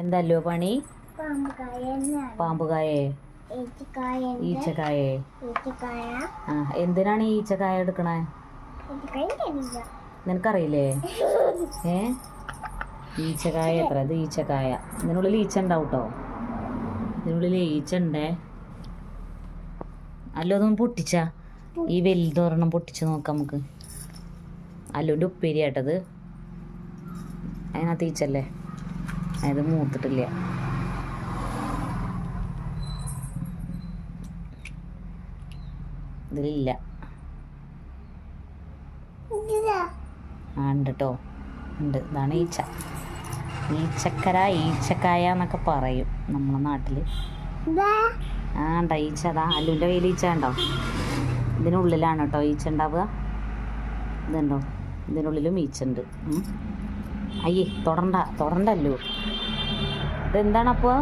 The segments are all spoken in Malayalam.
എന്തല്ലോ പണി? പാമ്പുകായേ? ഈച്ചക്കായേ? ആ, എന്തിനാണ് ഈ ഈച്ചക്കായ എടുക്കണേ? നിനക്കറിയില്ലേ? ഈച്ചക്കായ എത്ര? ഇത് ഈച്ചക്കായ. ഇതിനുള്ളിൽ ഈച്ച ഉണ്ടാവും കേട്ടോ. ഇതിനുള്ളിൽ ഈച്ച ഉണ്ടേ. അല്ലോ അതൊന്നും പൊട്ടിച്ച ഈ വലുതൊരെണ്ണം പൊട്ടിച്ച് നോക്കാം നമുക്ക്. അല്ലുൻ്റെ ഉപ്പേരി ആട്ടത്. അതിനകത്ത് ഈച്ചല്ലേ, അത് മൂത്തിട്ടില്ല. ഇതിലില്ല. ആ ഉണ്ട് കേട്ടോ, ഉണ്ട്. ഇതാണ് ഈച്ച. ഈച്ചക്കായ എന്നൊക്കെ പറയും നമ്മളെ നാട്ടിൽ. ആ ഉണ്ടോ ഈച്ച? അതാ അല്ലുവിൻ്റെ കയ്യിൽ ഈച്ച ഉണ്ടോ? ഇതിനുള്ളിലാണ് കേട്ടോ ഈച്ച ഉണ്ടാവുക. ഇതുണ്ടോ? ഇതിനുള്ളിലും ഈച്ച ഉണ്ട്. അയ്യേ, തൊടണ്ടല്ലോ. ഇതെന്താണപ്പോൾ?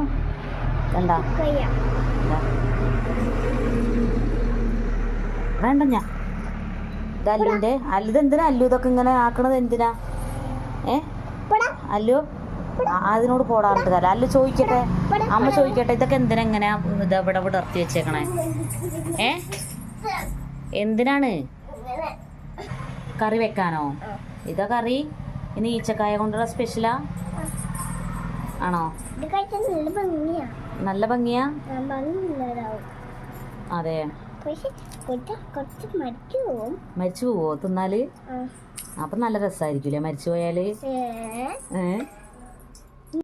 എന്താ വേണ്ട ഞാൻ ഇത് അല്ലുവിൻ്റെ. ഇതെന്തിനാ അല്ലു ഇതൊക്കെ ഇങ്ങനെ ആക്കണത്? എന്തിനാ അല്ലു അതിനോട് പോടാറുണ്ട് കാലം. അല്ലു ചോദിക്കട്ടെ, അമ്മ ചോദിക്കട്ടെ, ഇതൊക്കെ എന്തിനാ ഇങ്ങനെ ഇതെവിടെ വിടർത്തി വെച്ചേക്കണേ? എന്തിനാണ്? കറി വെക്കാനോ? ഇതാ കറി? ഇനി ഈച്ചക്കായ കൊണ്ടുള്ള സ്പെഷ്യലാ ആണോ? നല്ല ഭംഗിയാ? അതെ. മരിച്ചു പോവോ തിന്നാല്? അപ്പൊ നല്ല രസമായിരിക്കൂലേ മരിച്ചു പോയാല്?